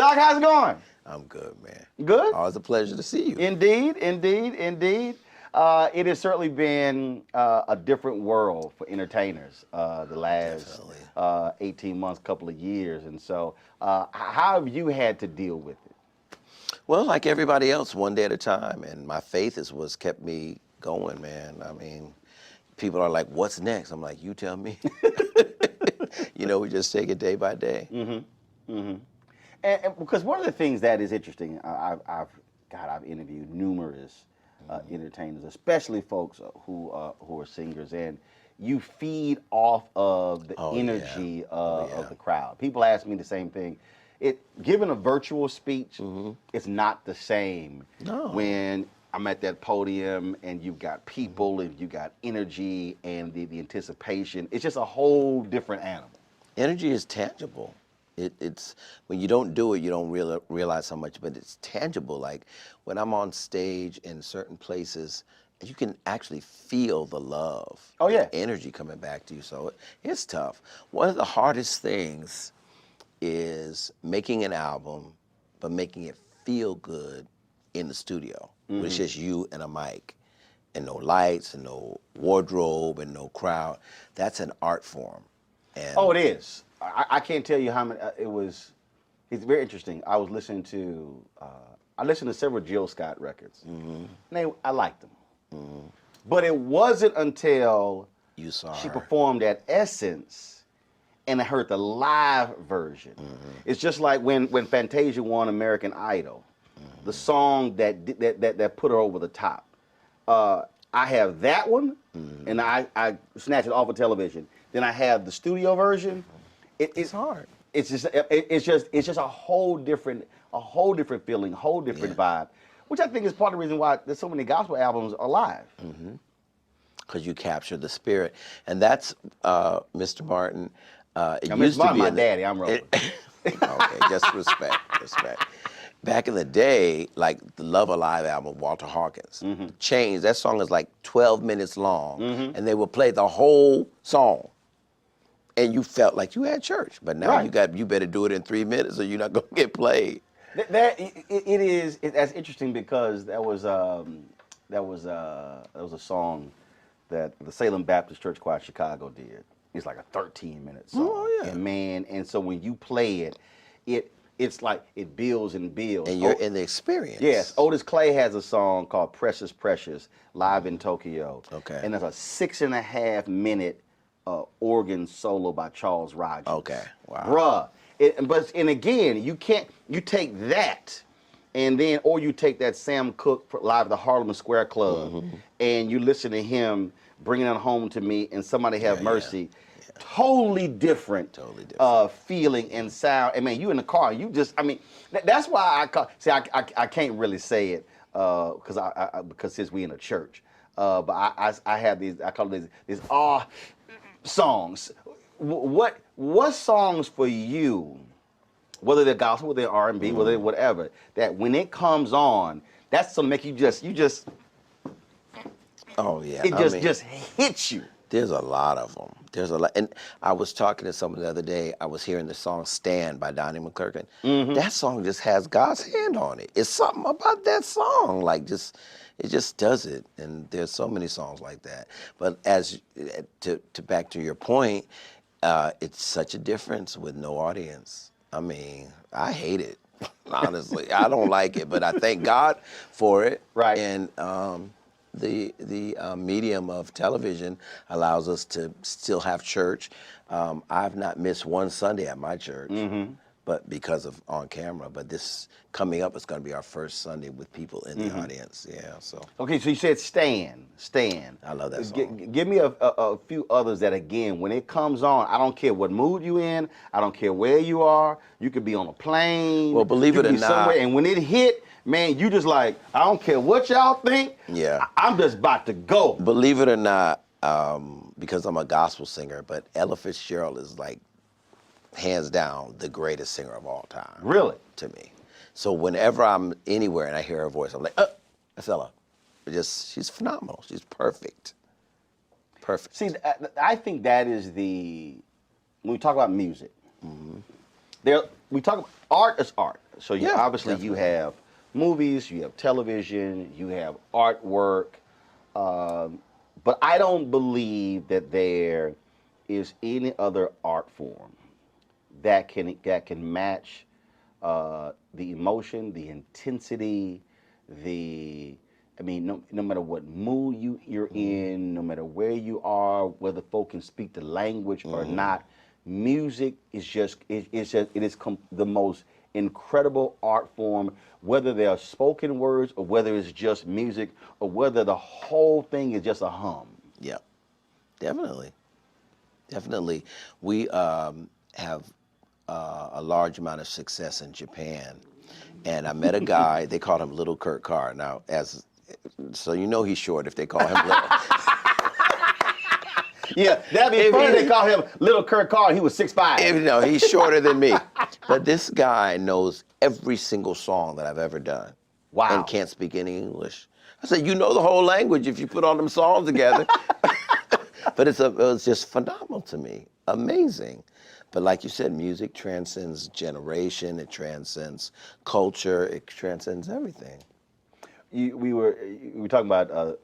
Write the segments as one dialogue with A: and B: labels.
A: Doc, how's it going?
B: I'm good, man.
A: Good?
B: Always a pleasure to see you.
A: Indeed, indeed, indeed. It has certainly been a different world for entertainers the last 18 months, couple of years. And so how have you had to deal with it?
B: Well, like everybody else, one day at a time. And my faith is what's kept me going, man. I mean, people are like, what's next? I'm like, you tell me. You know, we just take it day by day.
A: Mm-hmm. Mm-hmm. And because one of the things that is interesting, I've interviewed numerous entertainers, especially folks who are singers, and you feed off of the energy of the crowd. People ask me the same thing. Given a virtual speech, it's not the same when I'm at that podium and you've got people and you got energy and the anticipation. It's just a whole different animal.
B: Energy is tangible. It's when you don't do it, you don't realize how much, but it's tangible. Like when I'm on stage in certain places, you can actually feel the love, the energy coming back to you. So it's tough. One of the hardest things is making an album, but making it feel good in the studio. When it's just you and a mic, and no lights, and no wardrobe, and no crowd. That's an art form. And
A: it is. I can't tell you how many. It's very interesting. I was listening to. I listened to several Jill Scott records. And I liked them. But it wasn't until
B: you saw
A: she
B: her
A: performed at Essence, and I heard the live version. It's just like when Fantasia won American Idol, the song that put her over the top. I have that one, and I snatched it off of television. Then I have the studio version. It's hard. It's just a whole different feeling, whole different vibe, which I think is part of the reason why there's so many gospel albums are live.
B: Because you capture the spirit, and that's Mr. Martin. It
A: used to be my daddy. I'm rolling.
B: Okay, just respect. Back in the day, like the Love Alive album, Walter Hawkins, Chains. That song is like 12 minutes long, and they would play the whole song. And you felt like you had church, but now you better do it in 3 minutes, or you're not gonna get played.
A: That's interesting because that was a song that the Salem Baptist Church Choir Chicago did. It's like a 13-minute song.
B: Oh yeah.
A: And man, and so when you play it's like it builds and builds.
B: And you're in the experience.
A: Yes, Otis Clay has a song called "Precious Precious" live in Tokyo.
B: Okay.
A: And there's a 6.5-minute organ solo by Charles Rogers.
B: Okay, wow.
A: Bruh, and again, you take that, and then, or you take that Sam Cooke live at the Harlem Square Club, and you listen to him bringing it home to me, and Somebody Have Mercy. Yeah. Totally different feeling and sound. And man, you in the car, you just, I mean, that's why I can't really say it because since we in a church, but I have these, I call it these songs. What songs for you, whether they're gospel, whether they're R&B, whether they're whatever, that when it comes on, that's to make you just
B: oh yeah,
A: it just hits you.
B: There's a lot of them. There's a lot, and I was talking to someone the other day. I was hearing the song "Stand" by Donnie McClurkin. That song just has God's hand on it. It's something about that song, like it just does it. And there's so many songs like that. But as to back to your point, it's such a difference with no audience. I mean, I hate it, honestly. I don't like it, but I thank God for it.
A: Right.
B: And the medium of television allows us to still have church. I've not missed one Sunday at my church, but because of on camera. But this coming up is going to be our first Sunday with people in the audience. Yeah. So.
A: Okay, so you said Stand.
B: I love that song.
A: Give me a few others that, again, when it comes on, I don't care what mood you in. I don't care where you are. You could be on a plane.
B: Well, believe it or not,
A: somewhere, and when it hit, man, you just like, I don't care what y'all think.
B: Yeah.
A: I'm just about to go.
B: Believe it or not, because I'm a gospel singer, but Ella Fitzgerald is like, hands down, the greatest singer of all time.
A: Really?
B: To me. So whenever I'm anywhere and I hear her voice, I'm like, that's Ella. She's phenomenal. She's perfect. Perfect.
A: See, I think that is when we talk about music, we talk about art is art. So you
B: Yeah,
A: obviously you
B: definitely.
A: have movies, you have television, you have artwork, but I don't believe that there is any other art form that can match the emotion, the intensity, the I mean, no matter what mood you're in, no matter where you are, whether folk can speak the language or not, music is the most incredible art form. Whether they are spoken words or whether it's just music or whether the whole thing is just a hum.
B: Yeah, definitely. Definitely. We have a large amount of success in Japan. And I met a guy, they called him Little Kurt Carr. Now, so you know he's short if they call him Little.
A: Yeah, that'd be funny. They call him Little Kurt Carr. He was 6'5".
B: No, he's shorter than me. But this guy knows every single song that I've ever done.
A: Wow.
B: And can't speak any English. I said, you know the whole language if you put all them songs together. But it was just phenomenal to me, amazing. But like you said, music transcends generation, it transcends culture, it transcends everything.
A: We were talking about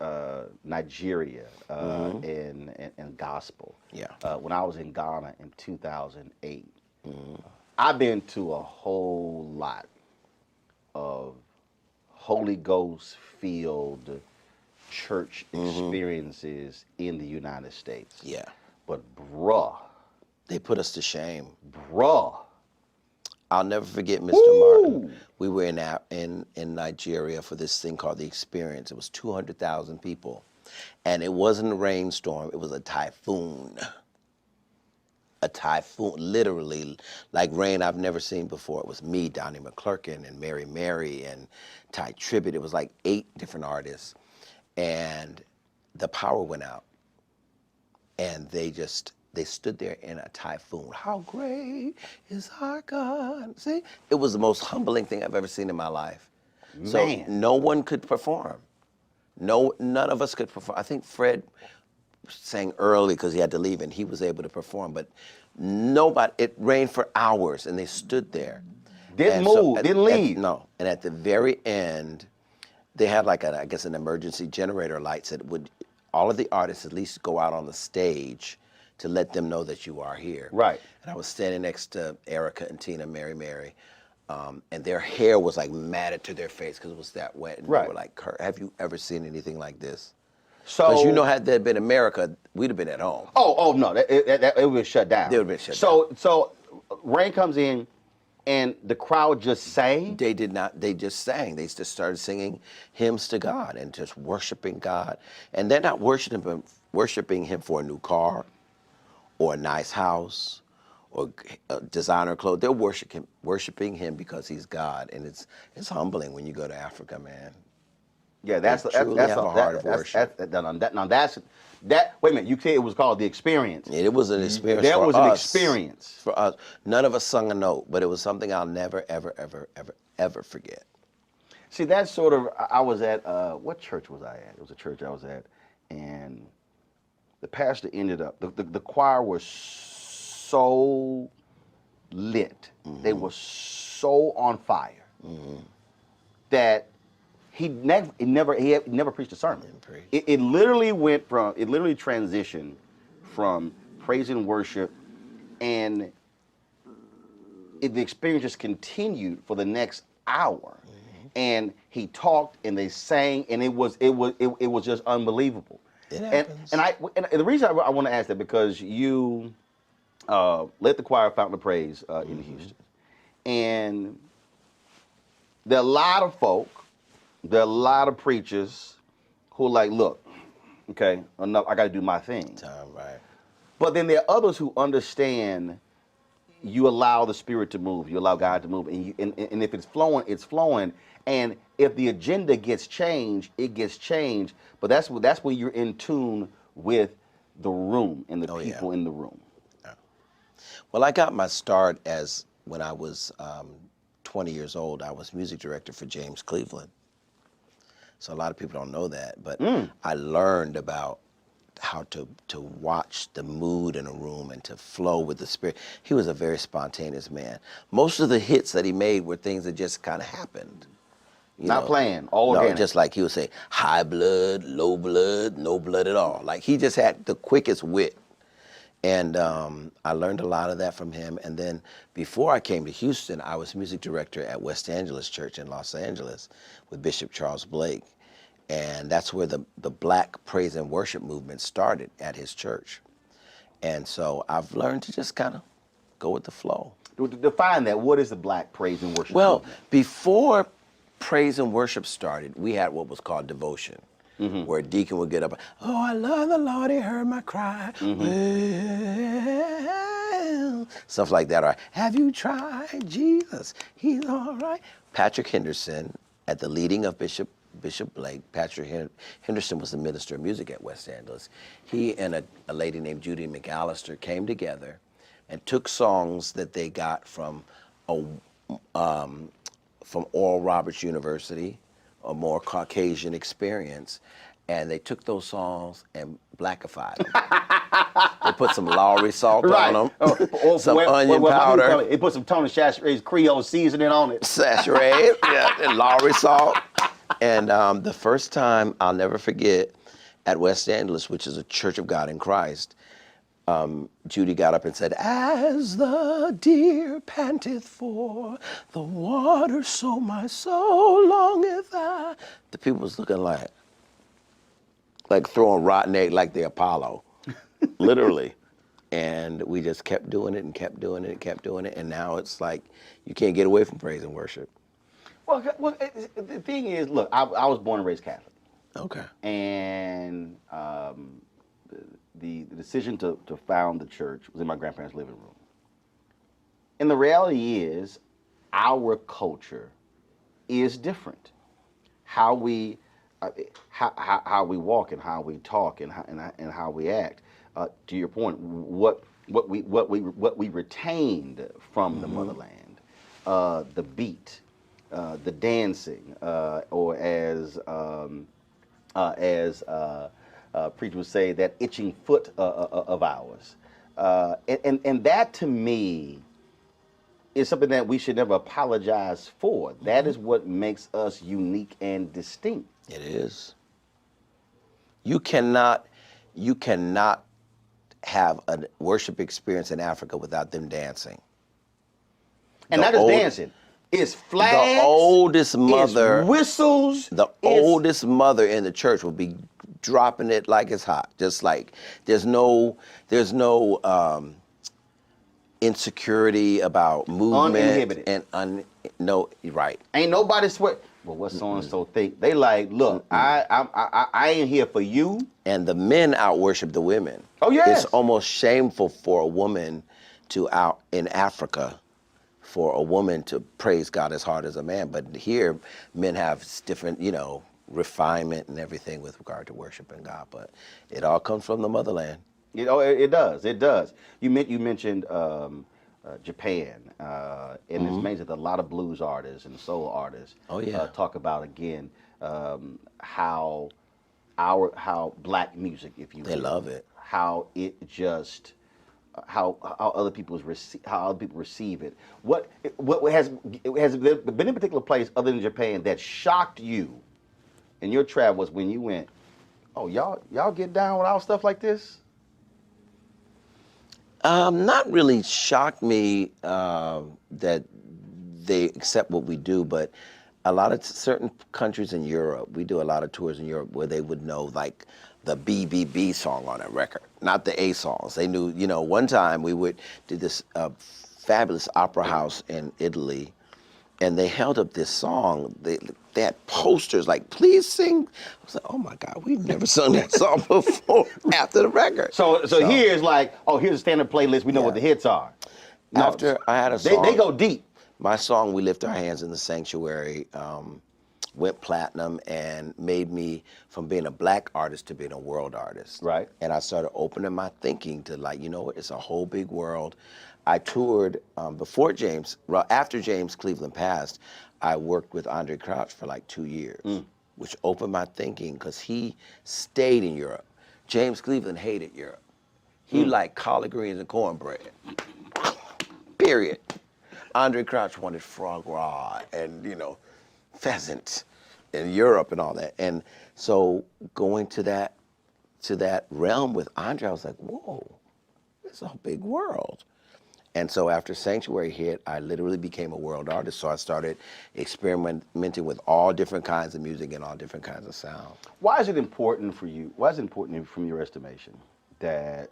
A: Nigeria and gospel.
B: Yeah.
A: When I was in Ghana in 2008, I've been to a whole lot of Holy Ghost filled church experiences in the United States.
B: Yeah.
A: But bruh,
B: They put us to shame.
A: bruh.
B: I'll never forget Mr.
A: Woo!
B: Martin. We were in Nigeria for this thing called The Experience. It was 200,000 people. And it wasn't a rainstorm, it was a typhoon. A typhoon, literally, like rain I've never seen before. It was me, Donnie McClurkin, and Mary Mary, and Ty Tribbett. It was like 8 different artists. And the power went out. And they stood there in a typhoon. How great is our God? See, it was the most humbling thing I've ever seen in my life. So
A: Man.
B: no one could perform. None of us could perform. I think Fred sang early because he had to leave and he was able to perform, but nobody, it rained for hours and they stood there.
A: Didn't move, didn't leave.
B: No, and at the very end, they had like I guess an emergency generator light that would, all of the artists at least go out on the stage to let them know that you are here.
A: Right.
B: And I was standing next to Erica and Tina, Mary Mary, and their hair was like matted to their face because it was that wet. And
A: Right.
B: they were like, Kurt, have you ever seen anything like this?
A: So
B: Because you know, had there been America, we'd have been at home.
A: Oh no, it was shut down.
B: They would've been shut down.
A: So rain comes in, and the crowd just sang.
B: They did not, they just sang. They just started singing hymns to God and just worshiping God. And they're not worshiping him for a new car or a nice house or designer clothes. They're worshiping him because he's God. And it's humbling when you go to Africa, man.
A: Yeah, that's
B: Wait a
A: minute, you said it was called The Experience.
B: It was an experience
A: That
B: for
A: was
B: us.
A: an experience.
B: For us. None of us sung a note, but it was something I'll never, ever, ever, ever, ever forget.
A: See, that's sort of, I was at, what church was I at? It was a church I was at, and the pastor ended up, the choir was so lit, they were so on fire, that he never preached a sermon. It literally transitioned from praise and worship, and the experience just continued for the next hour. And he talked, and they sang, and it was just unbelievable.
B: It happens.
A: And the reason I want to ask that, because you led the choir Fountain of Praise in Houston, and there are a lot of folk. There are a lot of preachers who are like, look, okay, enough, I got to do my thing.
B: Right.
A: But then there are others who understand you allow the Spirit to move, you allow God to move, and if it's flowing, it's flowing. And if the agenda gets changed, it gets changed. But that's when you're in tune with the room and the people in the room.
B: Yeah. Well, I got my start when I was 20 years old. I was music director for James Cleveland. So a lot of people don't know that, but I learned about how to watch the mood in a room and to flow with the spirit. He was a very spontaneous man. Most of the hits that he made were things that just kind of happened.
A: Not planned, all
B: no,
A: organic.
B: just like he would say, high blood, low blood, no blood at all. Like he just had the quickest wit. And I learned a lot of that from him. And then before I came to Houston, I was music director at West Angeles Church in Los Angeles with Bishop Charles Blake. And that's where the Black praise and worship movement started at his church. And so I've learned to just kind of go with the flow.
A: Define that. What is the Black praise and worship
B: Well,
A: movement?
B: before praise and worship started, we had what was called devotion. Where a deacon would get up, oh, I love the Lord, he heard my cry. Well, stuff like that. Or, have you tried Jesus? He's all right. Patrick Henderson, at the leading of Bishop Blake, Patrick Henderson was the minister of music at West Angeles. He and a lady named Judy McAllister came together and took songs that they got from Oral Roberts University, a more Caucasian experience, and they took those songs and blackified them. They put some Lowry salt on them, some onion powder.
A: They put some Tony Chachere's Creole seasoning on it.
B: Chachere's, yeah, and Lowry salt. And the first time, I'll never forget, at West Angeles, which is a Church of God in Christ, Judy got up and said, as the deer panteth for the water, so my soul longeth I. The people was looking like throwing rotten egg like the Apollo, literally. And we just kept doing it and kept doing it and kept doing it. And now it's like you can't get away from praise and worship.
A: Well, the thing is, look, I was born and raised Catholic.
B: Okay.
A: And the decision to found the church was in my grandparents' living room. And the reality is, our culture is different. How we walk and how we talk and how we act. To your point, what we retained from the motherland, the beat, the dancing, or as preachers would say, that itching foot of ours, and that to me is something that we should never apologize for. That is what makes us unique and distinct.
B: It is. You cannot have a worship experience in Africa without them dancing.
A: And not just dancing. It's flags.
B: The oldest mother.
A: It's whistles.
B: The oldest mother in the church will be dropping it like it's hot. Just like there's no insecurity about movement.
A: Uninhibited.
B: And no, right.
A: Ain't nobody swear. Well, what so and so think? They like, look, I ain't here for you.
B: And the men out worship the women.
A: Oh yes.
B: It's almost shameful for a woman in Africa, for a woman to praise God as hard as a man. But here, men have different, refinement and everything with regard to worshiping God. But it all comes from the motherland.
A: It does. It does. You mentioned Japan, and it's amazing that a lot of blues artists and soul artists talk about again how black music, if you will,
B: they love it,
A: how it just how other people receive it. What has there been a particular place other than Japan that shocked you in your travels when you went, oh y'all get down with our stuff like this?
B: Not really shocked me that they accept what we do, but a lot of certain countries in Europe, we do a lot of tours in Europe where they would know like the BBB song on a record, not the A songs. They knew, one time we did this fabulous opera house in Italy, and they held up this song. They had posters like, please sing. I was like, oh my God, we've never sung that song before after the record.
A: So here's like, here's a standard playlist. We know what the hits are. No,
B: after I had a song.
A: They go deep.
B: My song, We Lift Our Hands in the Sanctuary, went platinum and made me from being a black artist to being a world artist.
A: Right.
B: And I started opening my thinking to like, it's a whole big world. I toured after James Cleveland passed, I worked with Andre Crouch for like 2 years, which opened my thinking because he stayed in Europe. James Cleveland hated Europe. He liked collard greens and cornbread. Period. Andre Crouch wanted frog raw and, pheasant in Europe and all that. And so going to that realm with Andre, I was like, whoa, it's a big world. And so after Sanctuary hit, I literally became a world artist. So I started experimenting with all different kinds of music and all different kinds of sound.
A: Why is it important for you? Why is it important from your estimation that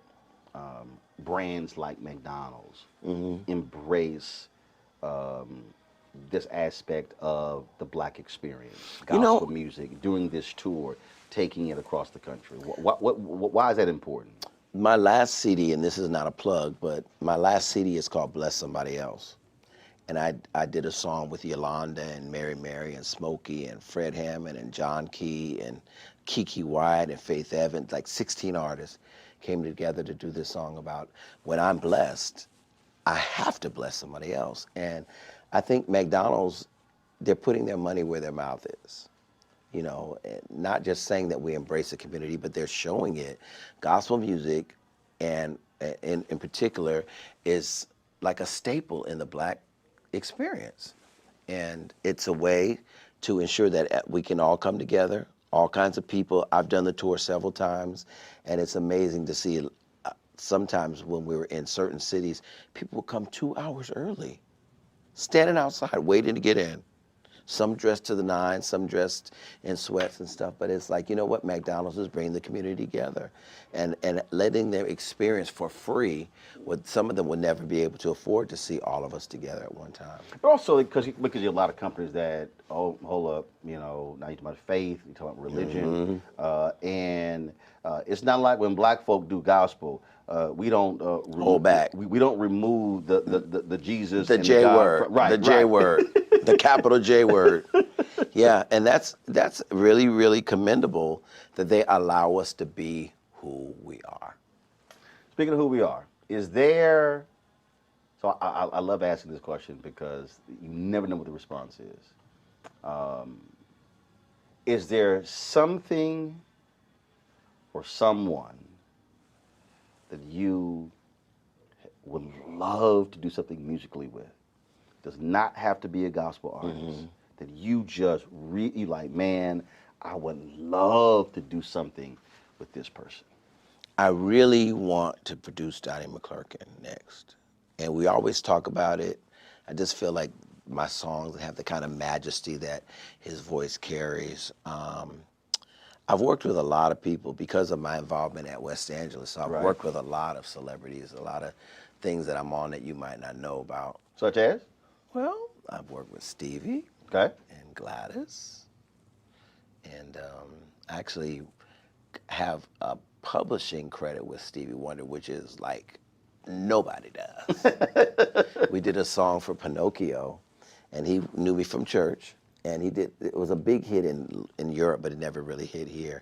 A: brands like McDonald's embrace this aspect of the Black experience, gospel music, doing this tour, taking it across the country? Why is that important?
B: My last CD, and this is not a plug, but my last CD is called Bless Somebody Else. And I did a song with Yolanda and Mary and Smokey and Fred Hammond and John Key and Kiki Wyatt and Faith Evans, like 16 artists came together to do this song about when I'm blessed, I have to bless somebody else. And I think McDonald's, they're putting their money where their mouth is. Not just saying that we embrace the community, but they're showing it. Gospel music, and in particular, is like a staple in the Black experience. And it's a way to ensure that we can all come together, all kinds of people. I've done the tour several times, and it's amazing to see sometimes when we were in certain cities, people would come 2 hours early, standing outside waiting to get in. Some dressed to the nines, some dressed in sweats and stuff, but it's like, you know what, McDonald's is bringing the community together and letting them experience for free what some of them would never be able to afford to see all of us together at one time.
A: But also because you have a lot of companies that, hold up, now you're talking about faith, you're talking about religion, and it's not like when Black folk do gospel, we don't
B: hold back.
A: We don't remove the Jesus,
B: the
A: and
B: J
A: the
B: word,
A: right,
B: the J word, the capital J word. Yeah, and that's really, really commendable that they allow us to be who we are.
A: Speaking of who we are, is there? So I love asking this question because you never know what the response is. Is there something or someone that you would love to do something musically with? Does not have to be a gospel artist. That you just you like, man, I would love to do something with this person.
B: I really want to produce Donnie McClurkin next. And we always talk about it. I just feel like my songs have the kind of majesty that his voice carries. I've worked with a lot of people because of my involvement at West Angeles. So I've worked with a lot of celebrities, a lot of things that I'm on that you might not know about.
A: Such as?
B: Well, I've worked with Stevie
A: Okay.
B: and Gladys, and actually have a publishing credit with Stevie Wonder, which is like nobody does. We did a song for Pinocchio, and he knew me from church, and it was a big hit in Europe, but it never really hit here.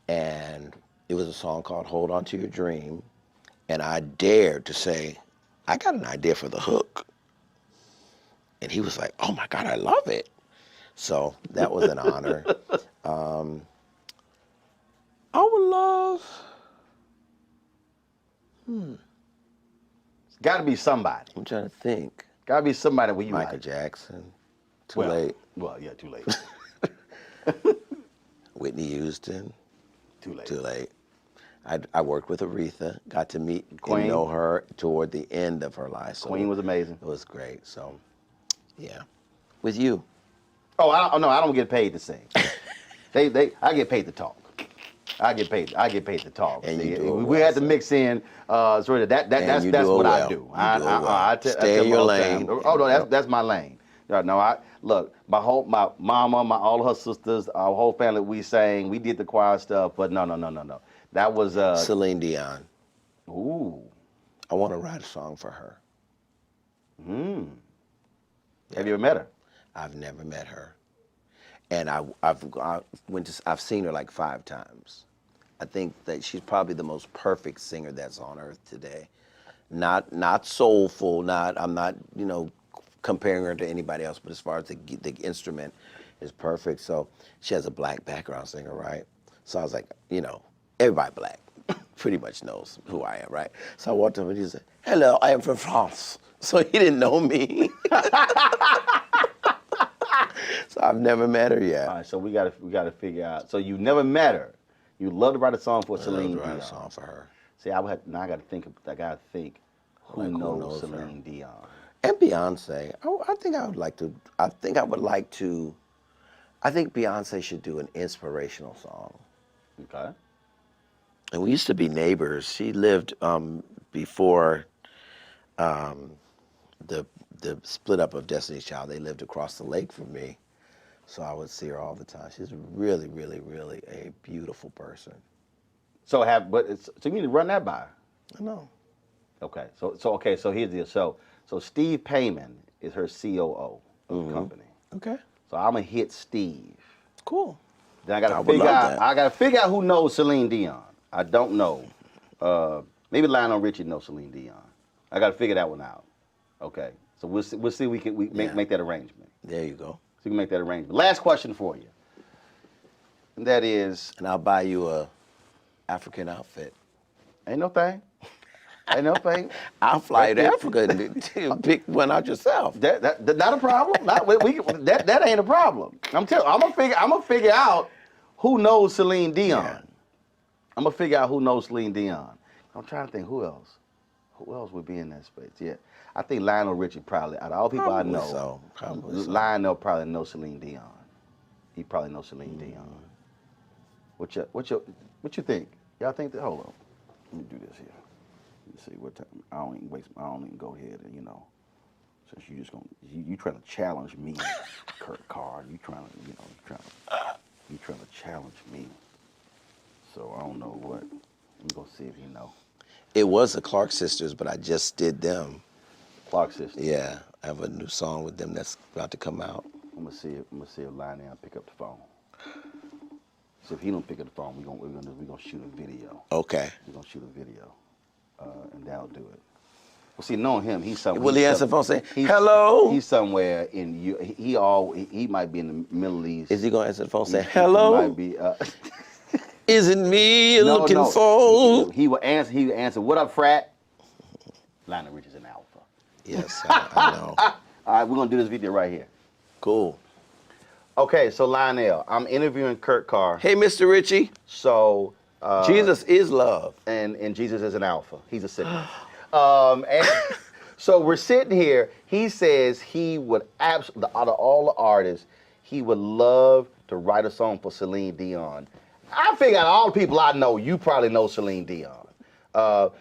B: And it was a song called Hold On to Your Dream, and I dared to say, I got an idea for the hook. And he was like, oh my God, I love it. So that was an honor. I would love,
A: It's got to be somebody.
B: I'm trying to think.
A: Got to be somebody where you
B: Michael
A: like.
B: Jackson, too late.
A: Well, yeah, too late.
B: Whitney Houston,
A: Too late.
B: too late. I worked with Aretha, got to meet
A: Queen.
B: and know her toward the end of her life. So
A: Queen was amazing.
B: it was great. So, yeah. With you.
A: Oh, no, I don't get paid to sing. I get paid to talk. I get paid to talk.
B: And
A: See,
B: you do it
A: we
B: well,
A: had to
B: so.
A: mix in sort of that's
B: you do it
A: what I
B: well.
A: do.
B: You do it well.
A: I
B: Stay
A: tell
B: in your
A: all the
B: lane.
A: time. Oh no, that's my lane. No, look, my mama, all her sisters, our whole family, we sang, we did the choir stuff, but no. That was
B: Celine Dion.
A: ooh.
B: I want to write a song for her.
A: Have you ever met her?
B: I've never met her, and I've seen her like 5 times. I think that she's probably the most perfect singer that's on earth today. Not soulful. I'm not comparing her to anybody else, but as far as the instrument is perfect. So she has a black background singer, right? So I was like, everybody black pretty much knows who I am, right? So I walked up and he said, "Hello, I am from France." So he didn't know me. So I've never met her yet.
A: All right, so we gotta figure out. So you never met her. You love to write a song for Celine
B: I love to write
A: Dion.
B: a song for her.
A: See, now I gotta think who
B: Like, who
A: knows
B: knows her?
A: Celine Dion.
B: And Beyonce. I think I would like to. I think Beyonce should do an inspirational song.
A: Okay.
B: And we used to be neighbors. She lived before the split up of Destiny's Child. They lived across the lake from me, so I would see her all the time. She's really, really, really a beautiful person.
A: So you need to run that by her.
B: I know.
A: Okay. So here's the deal. So Steve Payman is her COO of the company.
B: Okay.
A: So I'm gonna hit Steve.
B: Cool.
A: Then I
B: would love that.
A: gotta figure out who knows Celine Dion. I don't know. Maybe Lionel Richie knows Celine Dion. I gotta figure that one out. Okay. So we'll see we can make that arrangement.
B: There you go.
A: So we can make that arrangement. Last question for you. And that is,
B: And I'll buy you a African outfit.
A: ain't no thing. Ain't no thing.
B: I'll fly you to Africa and pick one out yourself.
A: That not a problem. That ain't a problem. I'm gonna figure out who knows Celine Dion.
B: Yeah.
A: I'm gonna figure out who knows Celine Dion. I'm trying to think who else. Who else would be in that space? Yeah, I think Lionel Richie probably. Out of all people
B: Probably
A: I know,
B: so. Probably so.
A: Lionel probably knows Celine Dion. He probably knows Celine Dion. What you think? Y'all think that? Hold on. Let me do this here. Let me see what time. I don't even go ahead and since you just you trying to challenge me, Carr. You trying to challenge me. So I don't know what. I'm gonna see if you know.
B: It was the Clark sisters, but I just did them.
A: Clark sisters.
B: Yeah, I have a new song with them that's about to come out.
A: I'm gonna see if Lionel pick up the phone. So if he don't pick up the phone, we're gonna shoot a video.
B: Okay.
A: We're gonna shoot a video, and that'll do it. Well, see, knowing him, he's somewhere.
B: Will he answer the phone saying, "Hello"?
A: He's somewhere in you. He might be in the Middle East.
B: Is he gonna answer the phone saying, "Hello"?
A: He might be.
B: Is it me you're looking
A: no.
B: for?
A: He will answer. He will answer. What up, frat? Lionel Richie's an alpha.
B: Yes, I know.
A: All right, we're gonna do this video right here.
B: Cool.
A: Okay, so Lionel, I'm interviewing Kurt Carr.
B: Hey, Mr. Richie.
A: So
B: Jesus is love.
A: and Jesus is an alpha. He's a sickness. And so we're sitting here. He says he would absolutely, out of all the artists, he would love to write a song for Celine Dion. I figure out all the people I know, you probably know Celine Dion. But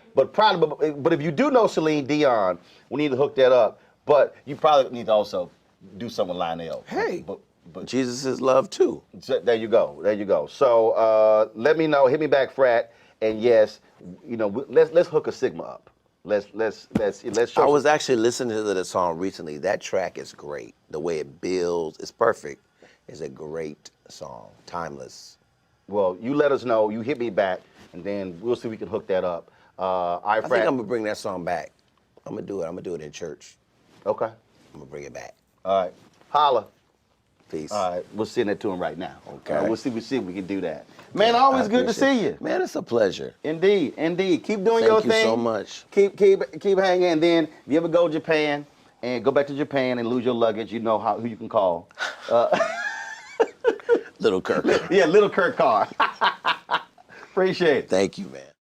A: if you do know Celine Dion, we need to hook that up. But you probably need to also do something with Lionel.
B: Hey,
A: but
B: Jesus is love too.
A: so there you go. So let me know. Hit me back, frat. And yes, let's hook a Sigma up. Let's show.
B: I was actually listening to the song recently. That track is great. The way it builds, it's perfect. It's a great song, timeless.
A: Well, you let us know. You hit me back, and then we'll see if we can hook that up.
B: I think I'm gonna bring that song back. I'm gonna do it. I'm gonna do it in church.
A: Okay.
B: I'm gonna bring it back.
A: All right. Holla.
B: Peace.
A: All right. We'll send it to him right now.
B: Okay.
A: We'll see if we can do that. Man, always good to see you.
B: Man, it's a pleasure.
A: Indeed. Keep doing your thing.
B: Thank you so much.
A: Keep hanging. And then if you ever go to Japan and go back to Japan and lose your luggage, you know who you can call.
B: Little Kirk.
A: Yeah, little Kurt Carr. Appreciate it.
B: Thank you, man.